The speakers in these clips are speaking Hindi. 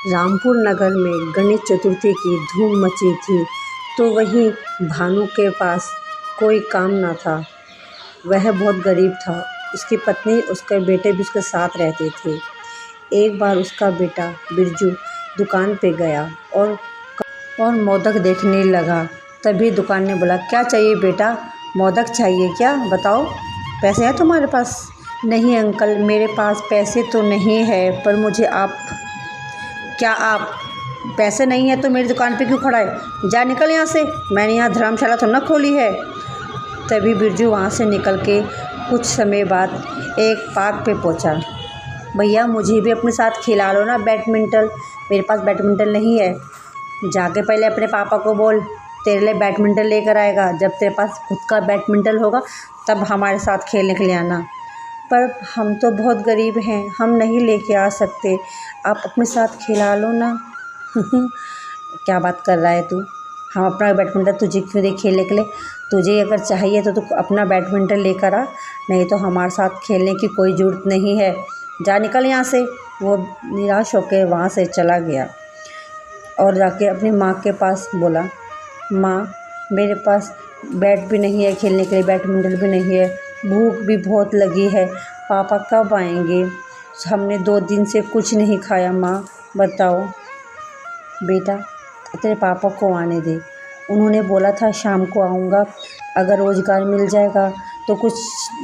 रामपुर नगर में गणेश चतुर्थी की धूम मची थी, तो वहीं भानु के पास कोई काम न था। वह बहुत गरीब था। उसकी पत्नी, उसके बेटे भी उसके साथ रहते थे। एक बार उसका बेटा बिरजू दुकान पे गया और मोदक देखने लगा। तभी दुकान ने बोला, क्या चाहिए बेटा? मोदक चाहिए क्या? बताओ, पैसे हैं तुम्हारे पास? नहीं अंकल, मेरे पास पैसे तो नहीं है, पर मुझे आप पैसे नहीं है तो मेरी दुकान पे क्यों खड़ा है? जा निकल यहाँ से, मैंने यहाँ धर्मशाला तो न खोली है। तभी बिरजू वहाँ से निकल के कुछ समय बाद एक पार्क पे पहुँचा। भैया, मुझे भी अपने साथ खिला लो ना बैडमिंटन, मेरे पास बैडमिंटन नहीं है। जाके पहले अपने पापा को बोल, तेरे लिए बैडमिंटन लेकर आएगा। जब तेरे पास खुद का बैडमिंटन होगा तब हमारे साथ खेलने के लिए आना। पर हम तो बहुत गरीब हैं, हम नहीं लेके आ सकते, आप अपने साथ खिला लो ना। क्या बात कर रहा है तू? हम अपना बैडमिंटन तुझे क्यों दे खेलने के लिए? तुझे अगर चाहिए तो तू अपना बैडमिंटन लेकर आ, नहीं तो हमारे साथ खेलने की कोई ज़रूरत नहीं है। जा निकल यहाँ से। वो निराश होकर वहाँ से चला गया और जाके अपनी माँ के पास बोला, माँ, मेरे पास बैट भी नहीं है खेलने के लिए, बैडमिंटन भी नहीं है, भूख भी बहुत लगी है, पापा कब आएंगे? हमने 2 दिन से कुछ नहीं खाया। माँ बताओ। बेटा, तेरे पापा को आने दे, उन्होंने बोला था शाम को आऊँगा, अगर रोज़गार मिल जाएगा तो कुछ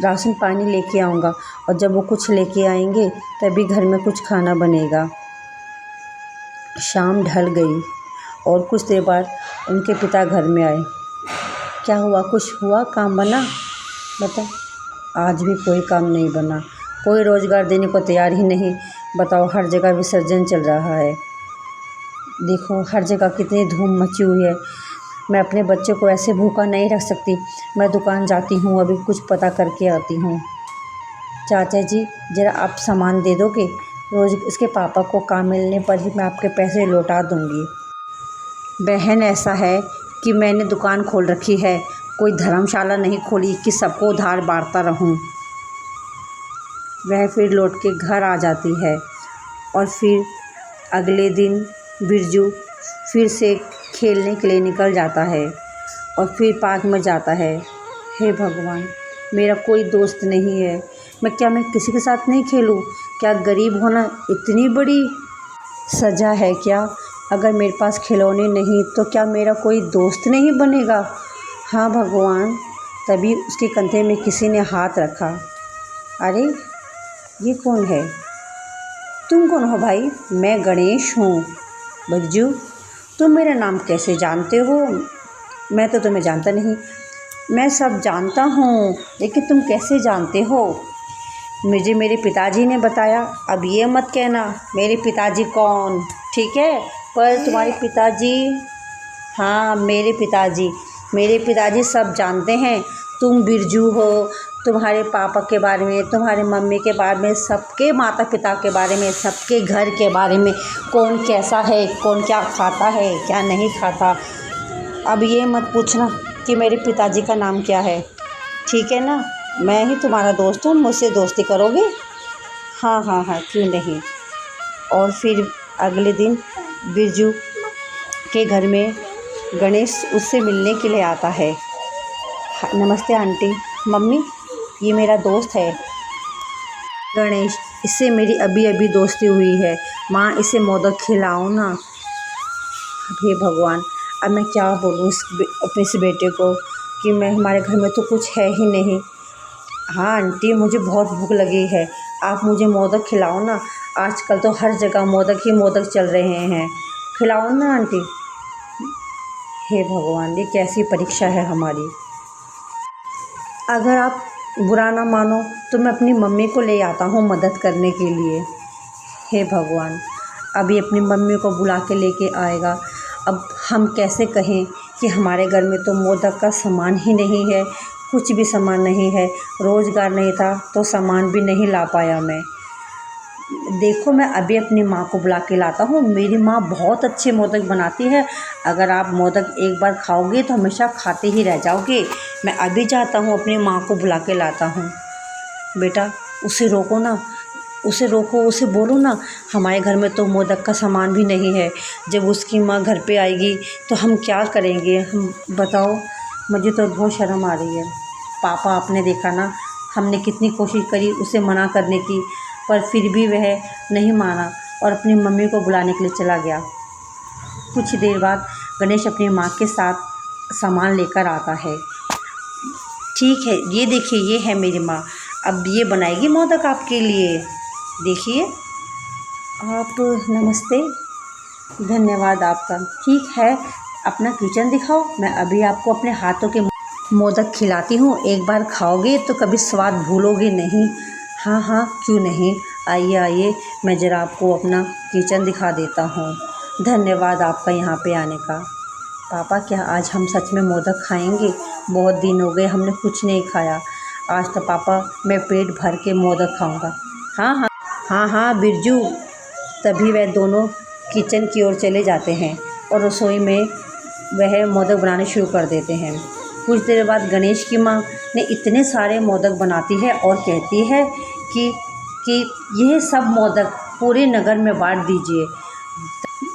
राशन पानी लेके आऊँगा, और जब वो कुछ लेके आएंगे तभी घर में कुछ खाना बनेगा। शाम ढल गई और कुछ देर बाद उनके पिता घर में आए। क्या हुआ? कुछ हुआ? काम बना? बता। आज भी कोई काम नहीं बना, कोई रोज़गार देने को तैयार ही नहीं। बताओ, हर जगह विसर्जन चल रहा है, देखो हर जगह कितनी धूम मची हुई है। मैं अपने बच्चे को ऐसे भूखा नहीं रख सकती। मैं दुकान जाती हूँ, अभी कुछ पता करके आती हूँ। चाचा जी, ज़रा आप सामान दे दोगे? रोज़ इसके पापा को काम मिलने पर ही मैं आपके पैसे लौटा दूँगी। बहन, ऐसा है कि मैंने दुकान खोल रखी है, कोई धर्मशाला नहीं खोली कि सबको उधार बांटता रहूं। वह फिर लौट के घर आ जाती है और फिर अगले दिन बिरजू फिर से खेलने के लिए निकल जाता है और फिर पार्क में जाता है। हे भगवान, मेरा कोई दोस्त नहीं है, मैं किसी के साथ नहीं खेलूं? क्या गरीब होना इतनी बड़ी सज़ा है क्या? अगर मेरे पास खिलौने नहीं तो क्या मेरा कोई दोस्त नहीं बनेगा? हाँ भगवान। तभी उसके कंधे में किसी ने हाथ रखा। अरे, ये कौन है? तुम कौन हो भाई? मैं गणेश हूँ। बिरजू, तुम मेरा नाम कैसे जानते हो? मैं तो तुम्हें जानता नहीं। मैं सब जानता हूँ, लेकिन तुम कैसे जानते हो? मुझे मेरे पिताजी ने बताया। अब ये मत कहना मेरे पिताजी कौन, ठीक है? पर तुम्हारे पिताजी, हाँ मेरे पिताजी सब जानते हैं। तुम बिरजू हो, तुम्हारे पापा के बारे में, तुम्हारे मम्मी के बारे में, सबके माता पिता के बारे में, सबके घर के बारे में, कौन कैसा है, कौन क्या खाता है, क्या नहीं खाता। अब ये मत पूछना कि मेरे पिताजी का नाम क्या है, ठीक है ना? मैं ही तुम्हारा दोस्त हूँ, मुझसे दोस्ती करोगे? हाँ हाँ हाँ, क्यों नहीं। और फिर अगले दिन बिरजू के घर में गणेश उससे मिलने के लिए आता है। नमस्ते आंटी। मम्मी, ये मेरा दोस्त है गणेश, इससे मेरी अभी अभी दोस्ती हुई है। माँ, इसे मोदक खिलाओ ना। हे भगवान, अब मैं क्या बोलूँ अपने इस बेटे को कि हमारे घर में तो कुछ है ही नहीं। हाँ आंटी, मुझे बहुत भूख लगी है, आप मुझे मोदक खिलाओ ना। आजकल तो हर जगह मोदक ही मोदक चल रहे हैं, खिलाओ ना आंटी। हे भगवान, ये कैसी परीक्षा है हमारी। अगर आप बुरा ना मानो तो मैं अपनी मम्मी को ले आता हूँ मदद करने के लिए। हे भगवान, अभी अपनी मम्मी को बुला के लेके आएगा। अब हम कैसे कहें कि हमारे घर में तो मोदक का सामान ही नहीं है, कुछ भी सामान नहीं है, रोज़गार नहीं था तो सामान भी नहीं ला पाया मैं। देखो, मैं अभी अपनी माँ को बुला के लाता हूँ, मेरी माँ बहुत अच्छे मोदक बनाती है। अगर आप मोदक एक बार खाओगे तो हमेशा खाते ही रह जाओगे। मैं अभी जाता हूँ, अपनी माँ को बुला के लाता हूँ। बेटा, उसे रोको ना, उसे रोको, उसे बोलो ना, हमारे घर में तो मोदक का सामान भी नहीं है। जब उसकी माँ घर पे आएगी तो हम क्या करेंगे, हम बताओ। मुझे तो बहुत शर्म आ रही है। पापा, आपने देखा ना, हमने कितनी कोशिश करी उसे मना करने की, पर फिर भी वह नहीं माना और अपनी मम्मी को बुलाने के लिए चला गया। कुछ देर बाद गणेश अपनी माँ के साथ सामान लेकर आता है। ठीक है, ये देखिए, ये है मेरी माँ, अब ये बनाएगी मोदक आपके लिए, देखिए आप। नमस्ते, धन्यवाद आपका। ठीक है, अपना किचन दिखाओ, मैं अभी आपको अपने हाथों के मोदक खिलाती हूँ। एक बार खाओगे तो कभी स्वाद भूलोगे नहीं। हाँ हाँ, क्यों नहीं, आइए आइए, मैं ज़रा आपको अपना किचन दिखा देता हूँ। धन्यवाद आपका यहाँ पे आने का। पापा, क्या आज हम सच में मोदक खाएंगे? बहुत दिन हो गए, हमने कुछ नहीं खाया। आज तो पापा मैं पेट भर के मोदक खाऊंगा। हाँ हाँ हाँ हाँ बिरजू। तभी वह दोनों किचन की ओर चले जाते हैं और रसोई में वह मोदक बनाने शुरू कर देते हैं। कुछ देर बाद गणेश की माँ ने इतने सारे मोदक बनाती है और कहती है कि यह सब मोदक पूरे नगर में बांट दीजिए।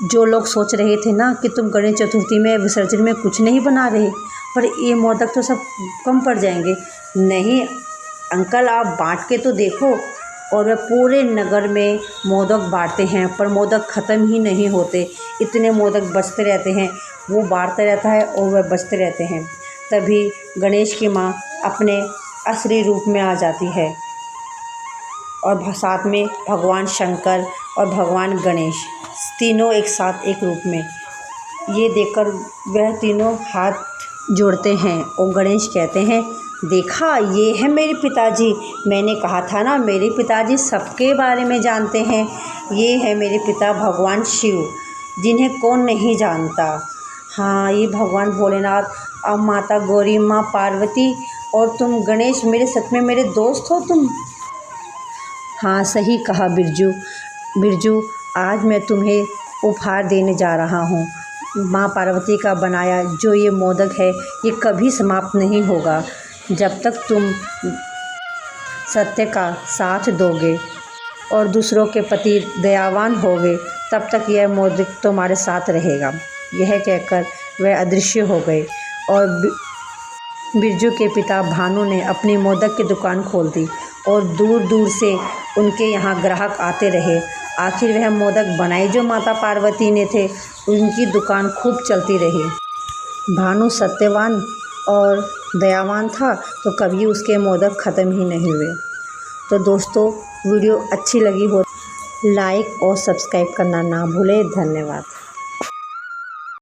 जो लोग सोच रहे थे ना कि तुम गणेश चतुर्थी में विसर्जन में कुछ नहीं बना रहे, पर ये मोदक तो सब कम पड़ जाएंगे। नहीं अंकल, आप बांट के तो देखो। और वह पूरे नगर में मोदक बांटते हैं, पर मोदक ख़त्म ही नहीं होते। इतने मोदक बचते रहते हैं, वो बांटता रहता है और वह बचते रहते हैं। तभी गणेश की माँ अपने असली रूप में आ जाती है और साथ में भगवान शंकर और भगवान गणेश तीनों एक साथ एक रूप में। ये देखकर वह तीनों हाथ जोड़ते हैं और गणेश कहते हैं, देखा, ये है मेरे पिताजी। मैंने कहा था ना, मेरे पिताजी सबके बारे में जानते हैं। ये है मेरे पिता भगवान शिव, जिन्हें कौन नहीं जानता। हाँ, ये भगवान भोलेनाथ, अब माता गौरी, माँ पार्वती और तुम गणेश, मेरे सच में मेरे दोस्त हो तुम। हाँ, सही कहा बिरजू। बिरजू, आज मैं तुम्हें उपहार देने जा रहा हूँ। माँ पार्वती का बनाया जो ये मोदक है, ये कभी समाप्त नहीं होगा। जब तक तुम सत्य का साथ दोगे और दूसरों के प्रति दयावान होगे, तब तक यह मोदक तुम्हारे साथ रहेगा। यह कहकर वह अदृश्य हो गए और बिरजू के पिता भानु ने अपनी मोदक की दुकान खोल दी और दूर दूर से उनके यहाँ ग्राहक आते रहे। आखिर वह मोदक बनाई जो माता पार्वती ने थे, उनकी दुकान खूब चलती रही। भानु सत्यवान और दयावान था, तो कभी उसके मोदक ख़त्म ही नहीं हुए। तो दोस्तों, वीडियो अच्छी लगी हो लाइक और सब्सक्राइब करना ना भूलें। धन्यवाद।